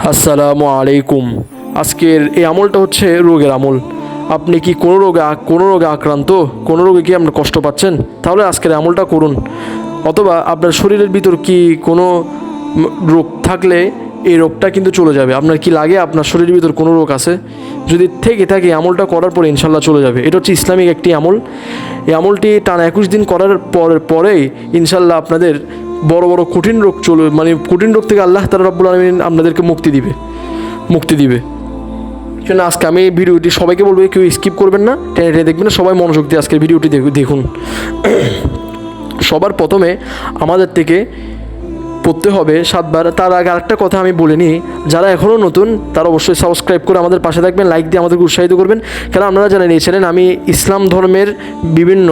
আসসালামু আলাইকুম। আজকের এই আমলটা হচ্ছে রোগের আমল। আপনি কি কোনো রোগে আক্রান্ত, কোনো রোগে কি আপনি কষ্ট পাচ্ছেন, তাহলে আজকের আমলটা করুন। অথবা আপনার শরীরের ভিতর কি কোনো রোগ থাকলে এই রোগটা কিন্তু চলে যাবে। আপনার কি লাগে আপনার শরীরের ভিতর কোনো রোগ আছে, যদি থেকে থাকে আমলটা করার পরে ইনশাল্লাহ চলে যাবে। এটা হচ্ছে ইসলামিক একটি আমল। এই আমলটি টানা 21 দিন করার পরেই ইনশাল্লাহ আপনাদের বড় বড় কঠিন রোগ কঠিন রোগ থেকে আল্লাহ তাআলা রব্বুল আলামিন আপনাদেরকে মুক্তি দিবে। জন্য আজকে আমি এই ভিডিওটি সবাইকে বলবো, কেউ স্কিপ করবেন না, টেনে টেনে দেখবেন না, সবাই মনোযোগ দিয়ে আজকের ভিডিওটি দেখুন। সবার প্রথমে আমাদের থেকে পড়তে হবে 7 বার। তার আগে আরেকটা কথা আমি বলে নিই, যারা এখনও নতুন তারা অবশ্যই সাবস্ক্রাইব করে আমাদের পাশে থাকবেন, লাইক দিয়ে আমাদেরকে উৎসাহিত করবেন। কারণ আপনারা জানেন এই চ্যানেলে আমি ইসলাম ধর্মের বিভিন্ন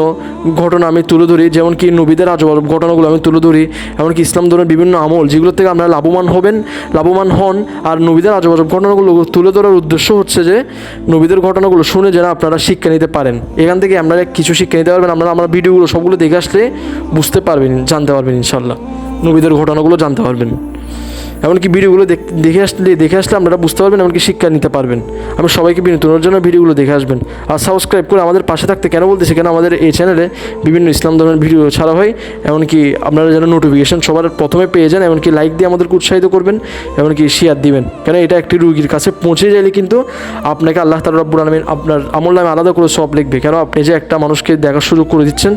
ঘটনা আমি তুলে ধরি, যেমন কি নবীদের আজব ঘটনাগুলো আমি তুলে ধরি, এমনকি ইসলাম ধর্মের বিভিন্ন আমল যেগুলো থেকে আপনারা লাভবান হন। আর নবীদের আজব ঘটনাগুলো তুলে ধরার উদ্দেশ্য হচ্ছে যে নবীদের ঘটনাগুলো শুনে যেন আপনারা শিক্ষা নিতে পারেন। এখান থেকে আপনারা কিছু শিক্ষা নিতে পারবেন। আপনারা আমার ভিডিওগুলো সবগুলো দেখে আসলে বুঝতে পারবেন, জানতে পারবেন, ইনশাল্লাহ নবীদের ঘটনাগুলো জানতে পারবেন। এমনকি ভিডিওগুলো দেখে আসলে আপনারা বুঝতে পারবেন, এমনকি শিক্ষা নিতে পারবেন। আমি সবাইকে বিনোদনের জন্য ভিডিওগুলো দেখে আসবেন। আর সাবস্ক্রাইব করে আমাদের পাশে থাকতে কেন বলতেছি, কেন আমাদের এই চ্যানেলে বিভিন্ন ইসলাম ধর্মের ভিডিও ছাড়া হয়, এমনকি আপনারা যেন নোটিফিকেশান সবার প্রথমে পেয়ে যান। এমনকি লাইক দিয়ে আমাদেরকে উৎসাহিত করবেন, এমনকি শেয়ার দিবেন। কেন এটা একটি রোগীর কাছে পৌঁছে যাইলে কিন্তু আপনাকে আল্লাহ তাআলা রব্বুল আলামিন আপনার আমল নামে আলাদা করে সওয়াব লিখবে। কেন আপনি যে একটা মানুষকে দেখার সুযোগ করে দিচ্ছেন।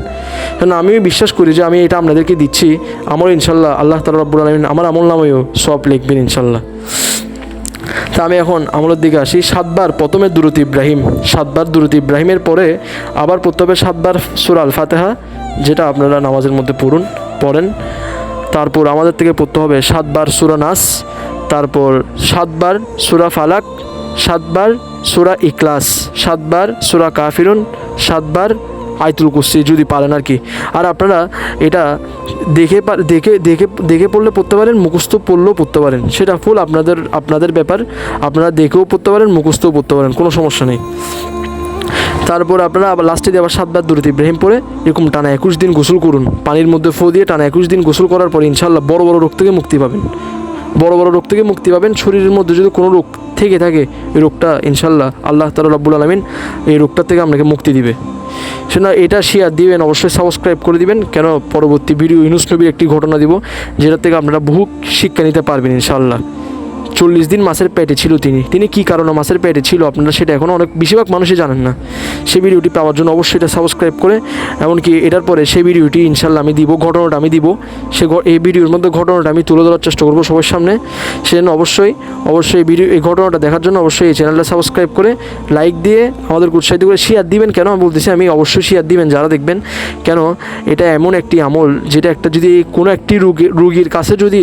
কেন আমি বিশ্বাস করি যে আমি এটা আপনাদেরকে দিচ্ছি, আমার ইনশাল্লাহ আল্লাহ তাআলা রব্বুল আলামিন আমার আমল নামেও সওয়াব লিখবেন ইনশাল্লাহ। তা আমি এখন আমলের দিকে আসি। 7 বার প্রথমে দুরূদ ইব্রাহিম, 7 বার দুরূদ ইব্রাহিমের পরে আবার পড়তে হবে 7 বার সূরা আল ফাতিহা, যেটা আপনারা নামাজের মধ্যে পড়েন। তারপর আমাদের থেকে পড়তে হবে 7 বার সূরা নাস, তারপর 7 বার সূরা ফালাক, 7 বার সূরা ইখলাস, 7 বার সূরা কাফিরুন, 7 বার আয়াতুল কুরসি যদি পারেন আর কি। আর আপনারা এটা দেখে পড়তে পারেন, মুখস্থ পড়লেও পড়তে পারেন, সেটা ফুল আপনাদের ব্যাপার। আপনারা দেখেও পড়তে পারেন, মুখস্থও পড়তে পারেন, কোনো সমস্যা নেই। তারপর আপনারা আবার লাস্টে দিয়ে আবার 7 বার দুরূদ ইব্রাহিম পড়ে এরকম টানা 21 দিন গোসল করুন। পানির মধ্যে ফু দিয়ে টানা 21 দিন গোসল করার পর ইনশাআল্লাহ বড় বড় রোগ থেকে মুক্তি পাবেন। শরীরের মধ্যে যদি কোনো রোগ থেকে থাকে, এই রোগটা ইনশাআল্লাহ আল্লাহ তাআলা রব্বুল আলামিন এই রোগটা থেকে আপনাকে মুক্তি দিবে। সেটা এটা শেয়ার দিবেন, অবশ্যই সাবস্ক্রাইব করে দিবেন। কেন পরবর্তী ভিডিও ইউনুস নবীর একটি ঘটনা দিব, যেটা থেকে আপনারা বহু শিক্ষা নিতে পারবেন ইনশাআল্লাহ। 40 দিন মাছের পেটে ছিল তিনি কী কারণে মাছের পেটে ছিল, আপনারা সেটা এখনও বেশিরভাগ মানুষই জানেন না। সেই ভিডিওটি পাওয়ার জন্য অবশ্যই এটা সাবস্ক্রাইব করে, এমনকি এটার পরে সেই ভিডিওটি ইনশাআল্লাহ আমি দিব, ঘটনাটা আমি দিব। এই ভিডিওর মধ্যে ঘটনাটা আমি তুলে ধরার চেষ্টা করবো সবার সামনে। সেজন্য অবশ্যই এই ঘটনাটা দেখার জন্য অবশ্যই এই চ্যানেলটা সাবস্ক্রাইব করে লাইক দিয়ে আমাদেরকে উৎসাহিত করে শেয়ার দিবেন। কেন আমি বলতেছি, আমি অবশ্যই শেয়ার দিবেন যারা দেখবেন। কেন এটা এমন একটি আমল যেটা যদি কোনো একটি রোগীর কাছে যদি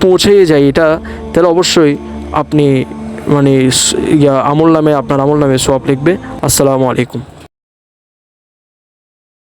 পৌঁছে যায় এটা, তাহলে অবশ্যই আপনি আপনার আমল নামে সওয়াব লিখবে। আসসালামু আলাইকুম।